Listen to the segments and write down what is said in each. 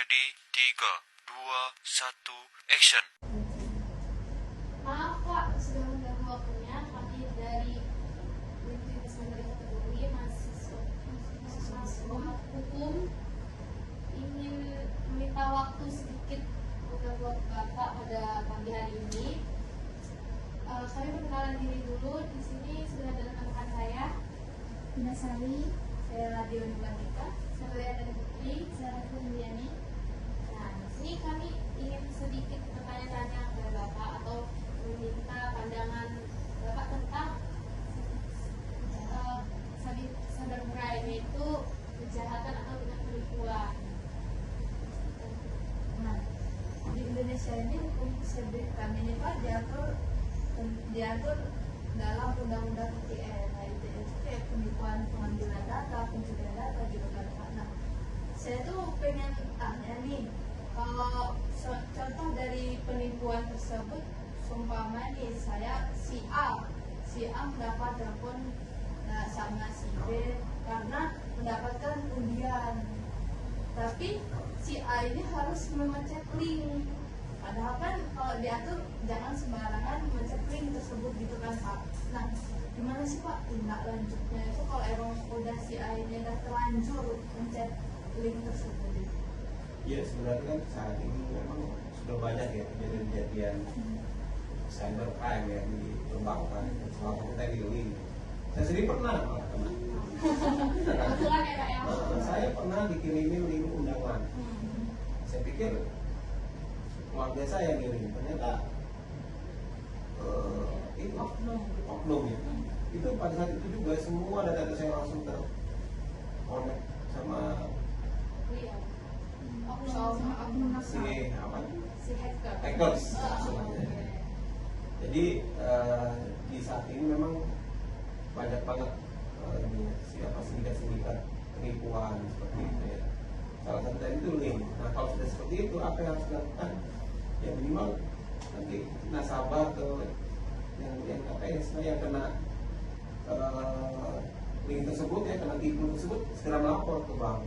Ready, 3, 2, 1, action. Maaf Pak, sudah mengganggu waktunya. Kami dari Universitas Negeri Kediri, mahasiswa hukum, ingin meminta waktu sedikit untuk buat Bapak pada pagi hari ini. Kami perkenalan diri dulu. Di sini sudah ada rekan-rekan saya, Bina Sari, saya Radio Nibatika, saya dari Putri, saya Ratu Indiani. Nah, di sini kami ingin sedikit bertanya-tanya kepada Bapak atau meminta pandangan Bapak tentang cybercrime, yaitu kejahatan atau tindak penipuan. Nah, di Indonesia ini hukum cybercrime ini Pak diatur dalam undang-undang ITE. Nah, ITE itu kayak penipuan, pengambilan data, pencucian data juga kan Pak. Nah, saya tuh pengen tanya nih, kalau contoh dari penipuan tersebut, seumpama nih saya si A mendapat telepon sama si B karena mendapatkan undian, tapi si A ini harus memencet link, padahal kan kalau diatur jangan sembarangan mencet link tersebut gitu kan Pak. Nah, gimana sih Pak tindak lanjutnya itu kalau emang udah si A ini udah terlanjur mencet link tersebut? Ya sebenarnya kan saat ini memang sudah banyak ya kejadian-kejadian cybercrime ya di perbankan, salah satu tadi link. Saya sendiri pernah malah kena. Kebetulan ya Pak ya. Saya pernah dikirimin link undangan. Saya pikir keluarga saya ngirim, ternyata itu oknum ya. Itu pada saat itu juga semua data saya langsung terkonek sama si hackers sebenarnya. Jadi di saat ini memang banyak banget sindikat penipuan seperti itu ya. Salah satu dari itu link. Nah kalau sudah seperti itu, apa yang harus dilakukan? Ya minimal nanti nasabah atau yang kena link tersebut ya, kena tipu tersebut segera melapor ke bank.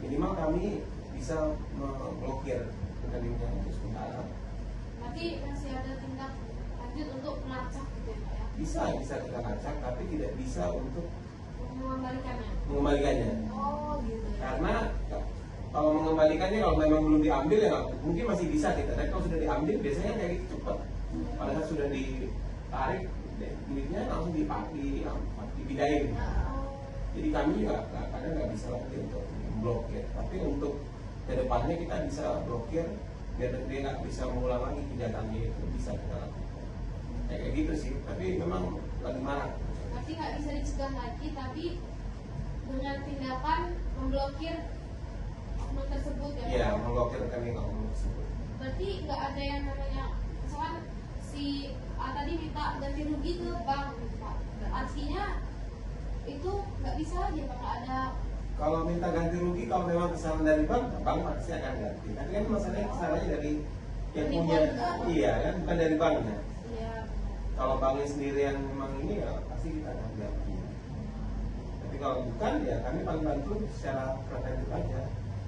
Minimal kami bisa memblokir rekeningnya untuk sementara. Nanti masih ada tindak lanjut untuk melacak gitu ya Pak ya? Bisa kita lacak, tapi tidak bisa untuk mengembalikannya. Oh gitu ya. Karena kalau mengembalikannya, kalau memang belum diambil ya mungkin masih bisa kita. Tapi kalau sudah diambil biasanya kayak gitu cepat. Pada saat sudah ditarik duitnya langsung dipidain. Jadi kami juga kadang nggak bisa lagi untuk blokir. Tapi untuk kedepannya kita bisa blokir biar dia nggak bisa mengulang lagi kejahatannya, itu bisa kita lakukan. Kayak gitu sih. Tapi memang lagi marah. Berarti nggak bisa dicegah lagi, tapi dengan tindakan memblokir oknum tersebut ya? Iya, memblokir rekening oknum tersebut. Berarti nggak ada yang namanya, misalkan si A tadi minta ganti rugi ke bank, Pak. Artinya itu nggak bisa lagi, Pak, nggak ada. Kalau minta ganti rugi, kalau memang kesalahan dari bank pasti akan ganti. Tapi kan masalahnya kesalahannya dari yang punya, iya kan, bukan dari banknya. Iya. Kalau banknya sendiri yang memang ini ya pasti kita akan ganti. Tapi kalau bukan ya kami paling bantu secara preventif aja.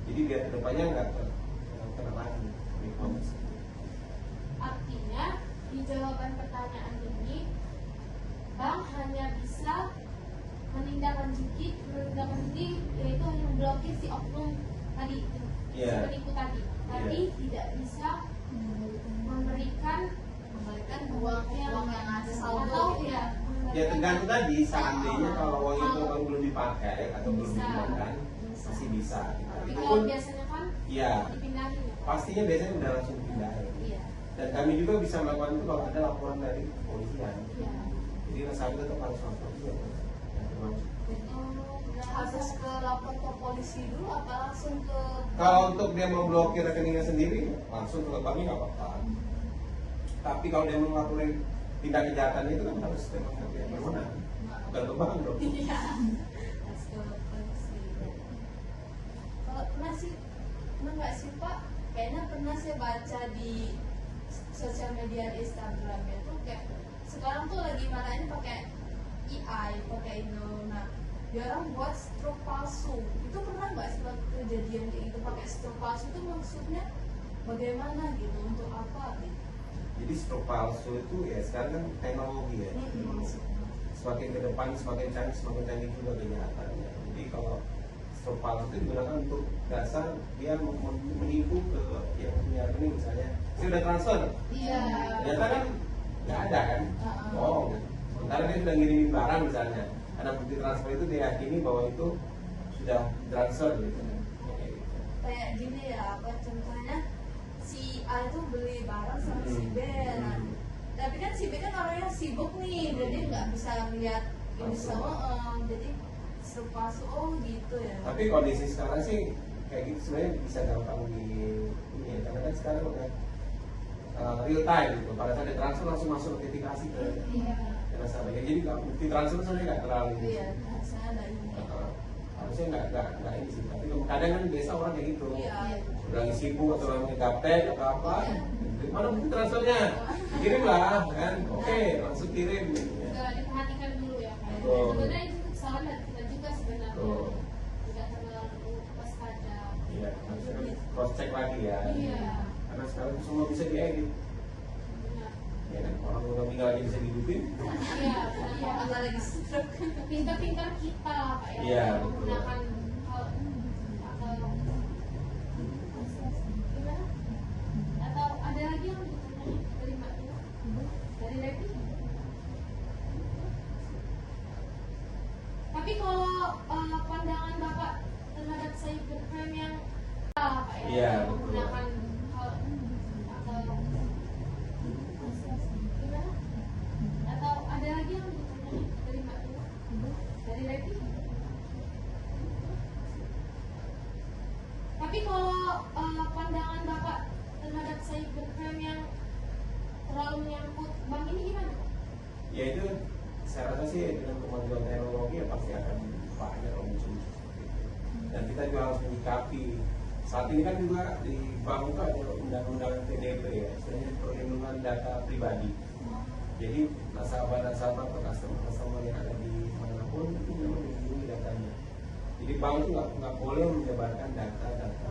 Jadi biar kedepannya nggak kena lagi. Artinya di jawaban pertanyaan ini, bank hanya bisa menindaklanjuti yaitu hanya memblokir si oknum tadi, si penipu tadi, tapi tidak bisa memberikan uang yang ada saldo ya tergantung tadi, seandainya kalau uang itu belum dipakai atau belum digunakan masih bisa. Tapi Itu kalau pun biasanya kan ya dipindahin ya? pastinya biasanya udah langsung dipindahin. Iya. Dan kami juga bisa melakukan itu kalau ada laporan dari kepolisian. Iya. Jadi nasabah tetap harus lapor juga. Harus ke lapor ke polisi dulu apa langsung ke? Kalau untuk dia mau blokir rekeningnya sendiri, langsung ke banknya nggak apa-apa. Tapi kalau dia mau ngelaporin tindak kejahatan itu kan harus memang dia berwenang, bukan ke bank dong. Iya. Harus ke polisi. Kalau pernah nggak sih Pak? Kayaknya pernah saya baca di sosial media di Instagram itu kayak sekarang tuh lagi marahnya pakai AI, pakai Indo. Nah, dia orang buat stroke palsu. Itu pernah nggak sih waktu kejadian kayak gitu pakai stroke palsu itu maksudnya bagaimana gitu, untuk apa gitu? Jadi stroke palsu itu ya sekarang kan teknologi ya. Semakin ke depan semakin canggih juga kenyataannya. Jadi kalau stroke palsu itu digunakan untuk dasar dia menipu ke yang punya rekening misalnya. Saya udah transfer, Iya. ternyata kan nggak ada kan, bohong kan. Sementara dia sudah ngirimin barang misalnya, karena bukti transfer itu diyakini bahwa itu sudah transfer gitu. Kayak gini ya, apa contohnya, si A itu beli barang sama si B, nah, tapi kan si B kan orangnya sibuk nih, jadi nggak bisa lihat ini semua, jadi stroke palsu, oh gitu ya. Tapi kondisi sekarang sih kayak gitu sebenarnya bisa gampang di ini ya, karena kan sekarang udah real time gitu. Pada saat di transfer langsung masuk notifikasi ke Iya. nasabah. Ya, jadi bukti transfer sebenarnya nggak terlalu. Iya, saya ada ini. Harusnya nggak ini sih. Tapi kadang kan biasa orang kayak gitu. Iya. Udah lagi sibuk atau lagi gaptek atau apa. Mana bukti transfernya? Kirim lah kan. Oke, langsung kirim. Gitu, ya. Juga diperhatikan dulu ya. Betul. Sebenarnya itu kesalahan dari kita juga sebenarnya. Betul. Tidak terlalu waspada. Iya, harusnya cross check lagi ya. Iya. Karena sekarang itu semua bisa diedit. Benar. Ya kan, orang udah meninggal aja bisa dihidupin. Iya, Iya, benar. kalau lagi stroke. Pintar-pintar kita lah Pak ya. Iya, betul. Menggunakan hal atau gimana? Atau ada lagi yang ditanya dari Mbak Tina? Dari Revi? Tapi kalau pandangan Bapak terhadap cybercrime yang Pak ya, Iya, betul. menggunakan hal atau gimana? Atau ada lagi yang ditanya dari Mbak Tina? Dari Revi? Tapi kalau pandangan Bapak terhadap cybercrime yang terlalu menyangkut bank ini gimana? Ya itu saya rasa sih dengan kemajuan teknologi ya pasti akan banyak orang muncul seperti itu. Dan kita juga harus menyikapi. Saat ini kan juga di bank itu ada undang-undang PDP ya, istilahnya perlindungan data pribadi. Jadi nasabah-nasabah atau customer yang ada di manapun itu memang dilindungi datanya. Jadi bank itu nggak boleh menyebarkan data-data